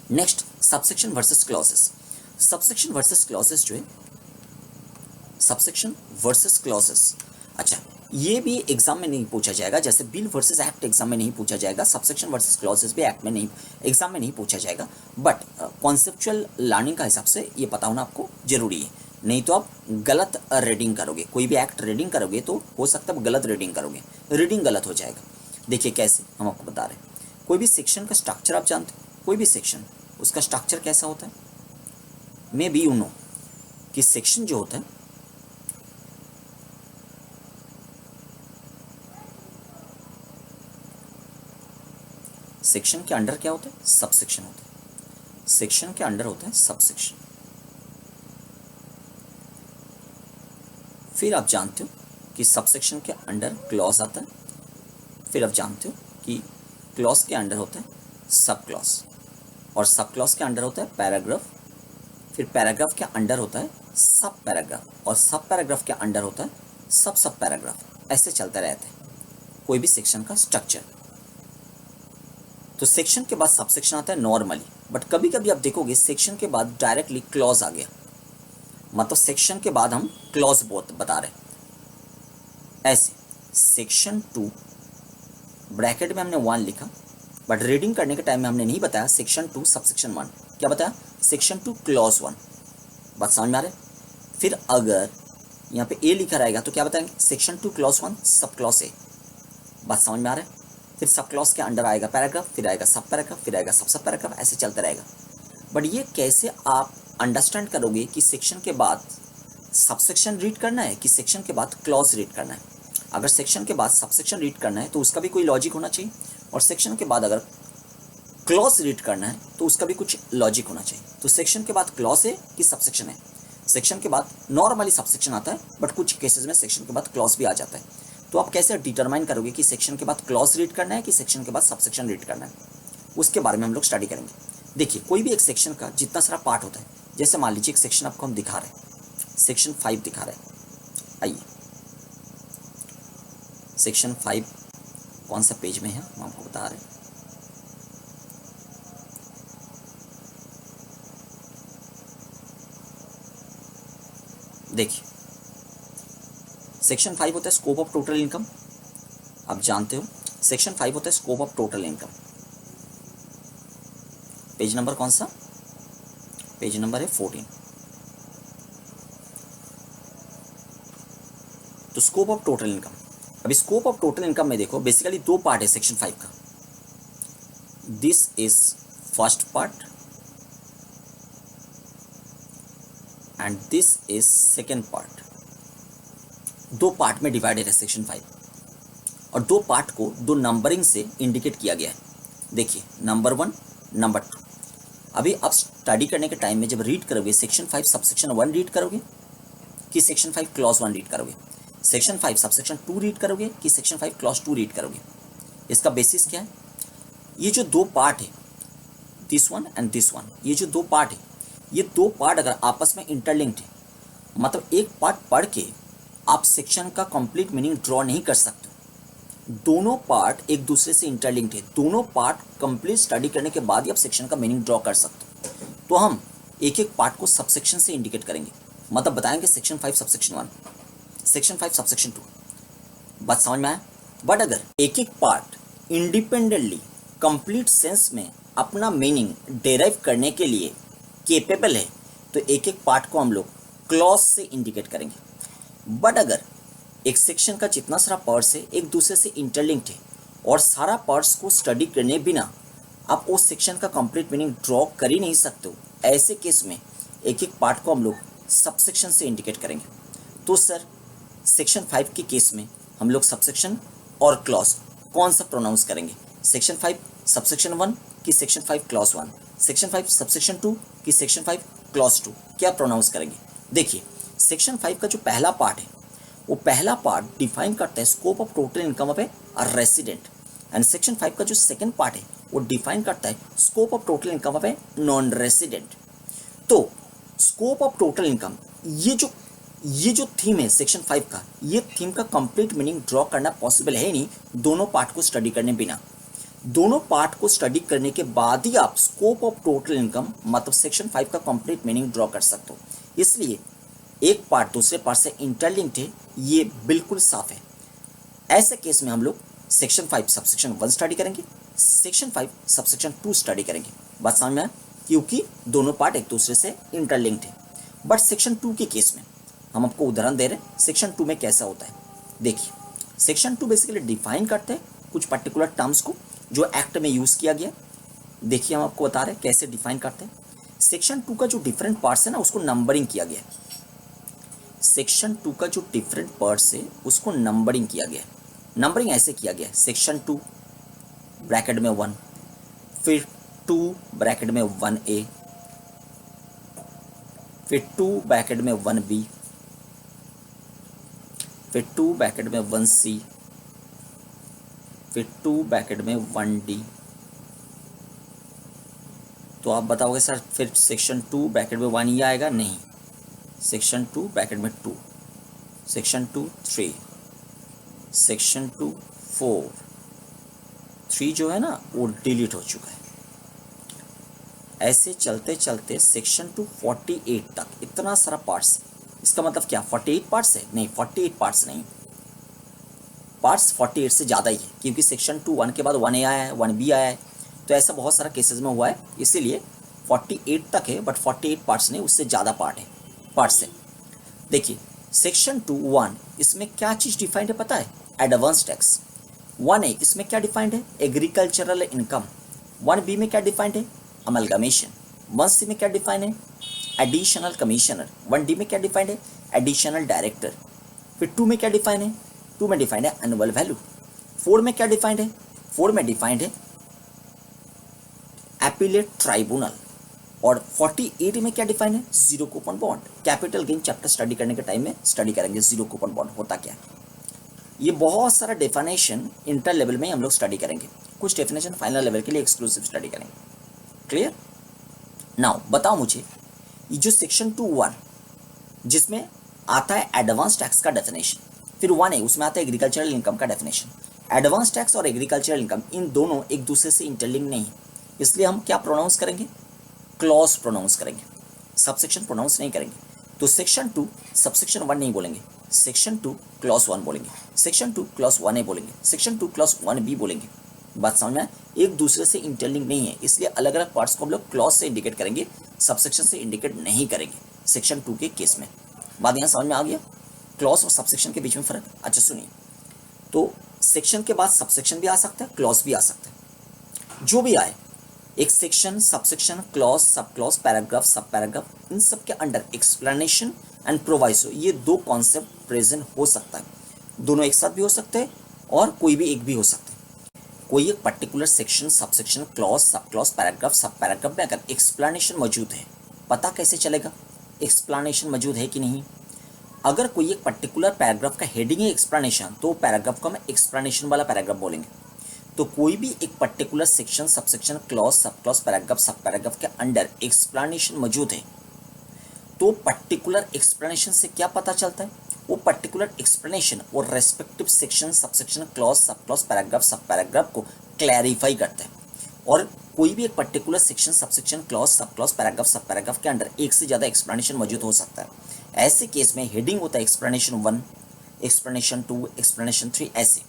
Next subsection versus clauses. Subsection versus clauses जो है, subsection versus clauses, अच्छा ये भी एग्जाम में नहीं पूछा जाएगा, जैसे बिल वर्सेस एक्ट एग्जाम में नहीं पूछा जाएगा, सबसेक्शन वर्सेस क्लॉजेस भी एक्ट में नहीं, एग्जाम में नहीं पूछा जाएगा। बट कॉन्सेप्चुअल लर्निंग का हिसाब से ये पता होना आपको जरूरी है, नहीं तो आप गलत रीडिंग करोगे, कोई भी एक्ट रीडिंग करोगे तो हो सकता है गलत रीडिंग करोगे, रीडिंग गलत हो जाएगा। देखिए कैसे हम आपको बता रहे हैं, कोई भी सेक्शन का स्ट्रक्चर आप जानते हो, कोई भी सेक्शन उसका स्ट्रक्चर कैसा होता है, मे बी यू नो कि सेक्शन जो होता है सेक्शन के अंडर क्या होता है, सबसेक्शन होता है, सेक्शन के अंडर होता है सबसेक्शन। फिर आप जानते हो कि सबसेक्शन के अंडर क्लॉज आता है, फिर आप जानते हो कि क्लॉज के अंडर होता है सब क्लॉज, और सब क्लॉज के अंडर होता है पैराग्राफ, फिर पैराग्राफ के अंडर होता है सब पैराग्राफ, और सब पैराग्राफ के अंडर होता है सब पैराग्राफ। ऐसे चलता रहता है कोई भी सेक्शन का स्ट्रक्चर। तो सेक्शन के बाद सबसेक्शन आता है नॉर्मली, बट कभी कभी आप देखोगे सेक्शन के बाद डायरेक्टली क्लॉज आ गया, मतलब सेक्शन के बाद हम क्लॉज बता रहे हैं। ऐसे सेक्शन 2 ब्रैकेट में हमने 1 लिखा, बट रीडिंग करने के टाइम में हमने नहीं बताया सेक्शन 2 सबसेक्शन 1, क्या बताया, सेक्शन 2 क्लॉज 1। बात समझ में आ रहा है। फिर अगर यहाँ पे ए लिखा रहेगा तो क्या बताएंगे, section 2 clause 1 sub clause A. बात समझ में आ रहा है। फिर सब क्लॉज के अंडर आएगा पैराग्राफ, फिर आएगा सब पैराग्राफ, फिर आएगा सब पैराग्राफ, ऐसे चलता रहेगा। बट ये कैसे आप अंडरस्टैंड करोगे कि सेक्शन के बाद सबसेक्शन रीड करना है कि सेक्शन के बाद क्लॉज रीड करना है। अगर सेक्शन के बाद सबसेक्शन रीड करना है तो उसका भी कोई लॉजिक होना चाहिए, और सेक्शन के बाद अगर क्लॉज रीड करना है तो उसका भी कुछ लॉजिक होना चाहिए। तो सेक्शन के बाद क्लॉज है कि सबसेक्शन है, सेक्शन के बाद नॉर्मली सबसेक्शन आता है, बट कुछ केसेस में सेक्शन के बाद क्लॉज भी आ जाता है। तो आप कैसे डिटरमाइन करोगे कि सेक्शन के बाद क्लॉज रीड करना है कि सेक्शन के बाद सबसेक्शन रीड करना है, उसके बारे में हम लोग स्टडी करेंगे। देखिए कोई भी एक सेक्शन का जितना सारा पार्ट होता है, जैसे मान लीजिए एक सेक्शन आपको हम दिखा रहे हैं, सेक्शन 5 दिखा रहे हैं। आइए सेक्शन 5 कौन सा पेज में है हम आपको बता रहे हैं। देखिए सेक्शन 5 होता है स्कोप ऑफ टोटल इनकम, आप जानते हो सेक्शन 5 होता है scope of total income. Page number कौन सा, पेज नंबर है 14। तो स्कोप ऑफ टोटल इनकम, अभी स्कोप ऑफ टोटल इनकम में देखो बेसिकली 2 पार्ट है सेक्शन 5 का। This is first part and this is second part. 2 part में डिवाइडेड है सेक्शन 5, और 2 पार्ट को 2 नंबरिंग से इंडिकेट किया गया है। देखिए नंबर 1 नंबर 2। अभी आप स्टडी करने के टाइम में जब रीड करोगे सेक्शन 5 सबसेक्शन 1 रीड करोगे कि सेक्शन 5 क्लॉज 1 रीड करोगे, सेक्शन 5 सबसेक्शन 2 रीड करोगे कि सेक्शन 5 क्लॉज 2 रीड करोगे। इसका बेसिस क्या है, ये जो 2 पार्ट है this one and this one, ये जो 2 पार्ट है, ये 2 पार्ट अगर आपस में इंटरलिंक्ड है, मतलब एक पार्ट पढ़ के आप सेक्शन का कंप्लीट मीनिंग ड्रॉ नहीं कर सकते। दोनों पार्ट एक दूसरे से इंटरलिंक्ड है, दोनों पार्ट कंप्लीट स्टडी करने के बाद ही आप सेक्शन का मीनिंग ड्रॉ कर सकते हो। तो हम एक एक पार्ट को सबसेक्शन से इंडिकेट करेंगे, मतलब बताएंगे सेक्शन 5 सबसेक्शन 1, सेक्शन 5 सबसेक्शन 2। बात समझ में आया। बट अगर एक एक पार्ट इंडिपेंडेंटली कंप्लीट सेंस में अपना मीनिंग डेराइव करने के लिए केपेबल है तो एक एक पार्ट को हम लोग क्लॉज से इंडिकेट करेंगे। बट अगर एक सेक्शन का जितना सारा पार्ट्स है एक दूसरे से इंटरलिंक्ड है और सारा पार्ट्स को स्टडी करने बिना आप उस सेक्शन का कंप्लीट मीनिंग ड्रॉ कर ही नहीं सकते हो, ऐसे केस में एक एक पार्ट को हम लोग सबसेक्शन से इंडिकेट करेंगे। तो सर सेक्शन 5 के केस में हम लोग सबसेक्शन और क्लॉज कौन सा प्रोनाउंस करेंगे, सेक्शन 5 सबसेक्शन 1 कि सेक्शन 5 क्लॉज 1, सेक्शन 5 सबसेक्शन 2 कि सेक्शन 5 क्लॉज 2, क्या प्रोनाउंस करेंगे। देखिए सेक्शन 5 का जो पहला पार्ट है वो पहला पार्ट डिफाइन करता है scope of total income of A resident, and section 5 का जो सेकंड पार्ट है वो डिफाइन करता है scope of total income of a non resident. तो स्कोप ऑफ टोटल इनकम ये जो थीम है सेक्शन 5 का, ये थीम का कंप्लीट मीनिंग ड्रॉ करना पॉसिबल है नहीं दोनों पार्ट को स्टडी करने बिना। दोनों पार्ट को स्टडी करने के बाद ही आप स्कोप ऑफ टोटल इनकम मतलब सेक्शन 5 का कंप्लीट मीनिंग ड्रॉ कर सकते हो। इसलिए एक पार्ट दूसरे पार्ट से इंटरलिंक्ड है, ये बिल्कुल साफ है। ऐसे केस में हम लोग सेक्शन 5 सबसेक्शन 1 स्टडी करेंगे, सेक्शन 5 सबसेक्शन 2 स्टडी करेंगे। बात समझ में आया? क्योंकि दोनों पार्ट एक दूसरे से इंटरलिंक्ड है। बट सेक्शन 2 के केस में हम आपको उदाहरण दे रहे हैं सेक्शन 2 में कैसा होता है। देखिए, सेक्शन 2 बेसिकली डिफाइन करते हैं कुछ पर्टिकुलर टर्म्स को जो एक्ट में यूज किया गया। देखिए, हम आपको बता रहे हैं कैसे डिफाइन करते हैं। सेक्शन 2 का जो डिफरेंट पार्ट्स है ना, उसको नंबरिंग किया गया है। सेक्शन 2 का जो डिफरेंट पार्ट्स है उसको नंबरिंग किया गया है। नंबरिंग ऐसे किया गया है, सेक्शन 2 ब्रैकेट में 1, फिर 2 ब्रैकेट में 1A, फिर 2 ब्रैकेट में 1B, फिर 2 ब्रैकेट में 1C, फिर 2 ब्रैकेट में 1D। तो आप बताओगे सर फिर सेक्शन 2 ब्रैकेट में 1 ही आएगा? नहीं, सेक्शन 2 ब्रैकेट में 2, सेक्शन 2 3, सेक्शन 2 4, 3 जो है ना वो डिलीट हो चुका है। ऐसे चलते चलते सेक्शन 2 48 तक इतना सारा पार्ट्स। इसका मतलब क्या 48 पार्ट्स है? नहीं, 48 पार्ट्स नहीं, पार्ट्स 48 से ज़्यादा ही है, क्योंकि सेक्शन 2 1 के बाद 1A आया है, 1B आया है, तो ऐसा बहुत सारा केसेस में हुआ है, इसीलिए 48 तक है। बट 48 पार्ट्स नहीं, उससे ज़्यादा पार्ट्स है। देखिए, सेक्शन 2 1 इसमें क्या चीज़ डिफाइंड है पता है? Advance tax. 1A इसमें क्या डिफाइंड है? Agricultural income. 1B में क्या डिफाइंड है? अमलगमेशन। 1C में क्या डिफाइंड है? Additional commissioner. 1D में क्या डिफाइंड है? Additional director. फिर 2 में क्या डिफाइंड है? 2 में डिफाइंड है एनुअल वैल्यू। 4 में क्या डिफाइंड है? 4 में डिफाइंड है एपीलेट ट्राइब्यूनल। और 48 में क्या डिफाइन है? Zero coupon bond. Capital gain chapter study करने के टाइम में स्टडी करेंगे जीरो कूपन बॉन्ड होता क्या है। ये बहुत सारा डेफिनेशन इंटर लेवल में हम लोग स्टडी करेंगे, कुछ डेफिनेशन फाइनल लेवल के लिए एक्सक्लूसिव स्टडी करेंगे। क्लियर? नाउ बताओ मुझे, ये जो सेक्शन 2(1) जिसमें आता है एडवांस टैक्स का डेफिनेशन, फिर 1A उसमें आता है एग्रीकल्चरल इनकम का डेफिनेशन। एडवांस टैक्स और एग्रीकल्चरल इनकम इन दोनों एक दूसरे से इंटरलिंक नहीं है, इसलिए हम क्या प्रोनाउंस करेंगे? क्लॉज प्रोनाउंस करेंगे, सबसेक्शन प्रोनाउंस नहीं करेंगे। तो सेक्शन 2 सबसेक्शन 1 नहीं बोलेंगे, सेक्शन 2 क्लॉज 1 बोलेंगे, सेक्शन 2 क्लॉज 1A बोलेंगे, सेक्शन 2 क्लॉज 1B बोलेंगे। बात समझ में आया? एक दूसरे से इंटरलिंक नहीं है, इसलिए अलग अलग पार्ट्स को हम लोग क्लॉज से इंडिकेट करेंगे, सबसेक्शन से इंडिकेट नहीं करेंगे सेक्शन 2 के केस में। बात यहाँ समझ में आ गया? क्लॉज और सबसेक्शन के बीच में फर्क। अच्छा सुनिए, तो सेक्शन के बाद सबसेक्शन भी आ सकता है, क्लॉज भी आ सकता है। जो भी आए, एक section, subsection, clause, sub clause, paragraph, सब पैराग्राफ, इन सब के अंडर एक्सप्लेनेशन एंड प्रोवाइसो, ये दो कॉन्सेप्ट प्रेजेंट हो सकता है। दोनों एक साथ भी हो सकते हैं और कोई भी एक भी हो सकते हैं। कोई एक particular section, subsection, clause, sub clause, paragraph, सब पैराग्राफ में अगर एक्सप्लेनेशन मौजूद है, पता कैसे चलेगा एक्सप्लेनेशन मौजूद है कि नहीं? अगर कोई एक पर्टिकुलर पैराग्राफ का हेडिंग है एक्सप्लेनेशन, तो पैराग्राफ को हम एक्सप्लेनेशन वाला पैराग्राफ बोलेंगे। तो कोई भी एक particular section, subsection, clause, sub clause, paragraph, सब पैराग्राफ के अंडर एक्सप्लेनेशन मौजूद है, तो पर्टिकुलर एक्सप्लेनेशन से क्या पता चलता है? वो पर्टिकुलर एक्सप्लेनेशन और respective section, subsection, clause, sub clause, paragraph, सब पैराग्राफ को क्लैरिफाई करता है। और कोई भी एक particular section, subsection, clause, sub clause, paragraph, सब पैराग्राफ के अंडर एक से ज़्यादा एक्सप्लेनेशन मौजूद हो सकता है। ऐसे केस में हेडिंग होता है एक्सप्लेनेशन 1, एक्सप्लेनेशन 2, एक्सप्लेनेशन 3 ऐसे।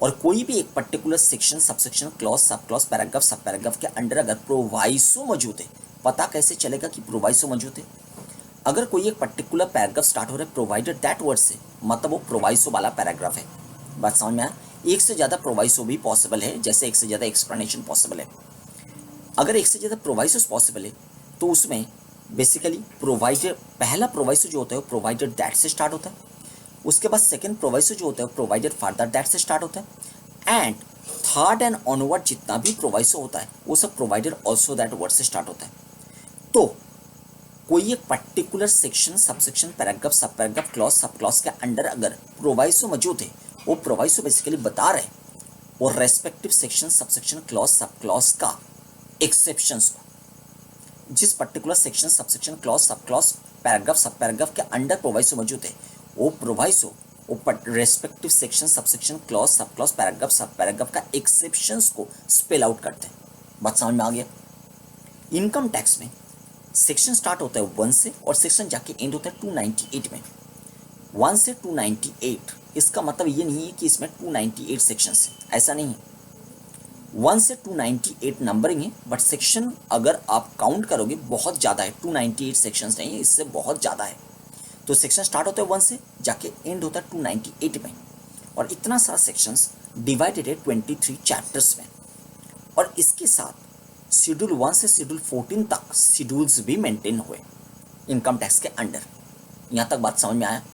और कोई भी एक particular section, subsection, clause, sub clause, paragraph, सब पैराग्राफ के अंडर अगर प्रोवाइसो मौजूद है, पता कैसे चलेगा कि प्रोवाइसो मौजूद है? अगर कोई एक पर्टिकुलर पैराग्राफ स्टार्ट हो रहा है प्रोवाइडेड दैट वर्ड से, मतलब वो प्रोवाइसो वाला पैराग्राफ है। बात समझ में आया? एक से ज़्यादा प्रोवाइसो भी पॉसिबल है, जैसे एक से ज़्यादा एक्सप्लेनेशन पॉसिबल है। अगर एक से ज़्यादा प्रोवाइसो पॉसिबल है, तो उसमें बेसिकली प्रोवाइडेड, पहला प्रोवाइसो जो होता है वो प्रोवाइडेड दैट से स्टार्ट होता है। उसके बाद सेकंड प्रोवाइसो जो होता है प्रोवाइडेड फर्दर दैट से स्टार्ट होता है। एंड थर्ड एंड ऑनवर्ड जितना भी प्रोवाइसो होता है वो सब प्रोवाइडेड ऑल्सो दैट वर्ड से स्टार्ट होता है। तो कोई एक पर्टिकुलर सेक्शन, सबसेक्शन, पैराग्राफ, सब पैराग्राफ, क्लॉज, सब क्लॉज के अंडर अगर प्रोवाइसो मौजूद है, वो प्रोवाइसो बेसिकली बता रहे हैं और respective section, subsection, clause, sub clause का एक्सेप्शंस को। जिस particular section, subsection, clause, sub clause, paragraph, सब पैराग्राफ के अंडर प्रोवाइसो मौजूद है, वो प्रोवाइसो ऊपर respective section, subsection, clause, sub clause, paragraph, सब पैराग्राफ का एक्सेप्शंस को स्पेल आउट करते हैं। बात समझ में आ गया? इनकम टैक्स में सेक्शन स्टार्ट होता है 1 से और सेक्शन जाके एंड होता है 298 में। 1 से 298, इसका मतलब ये नहीं है कि इसमें 298 सेक्शंस हैं, ऐसा नहीं है। 1 से 298 नंबरिंग है, बट सेक्शन अगर आप काउंट करोगे बहुत ज़्यादा है, 298 सेक्शंस नहीं है, इससे बहुत ज़्यादा है। तो सेक्शन स्टार्ट होता है 1 से, जाके एंड होता है 298 में, और इतना सारा सेक्शंस डिवाइडेड है 23 चैप्टर्स में। और इसके साथ शेड्यूल 1 से शेड्यूल 14 तक शेड्यूल्स भी मेंटेन हुए इनकम टैक्स के अंडर। यहाँ तक बात समझ में आया?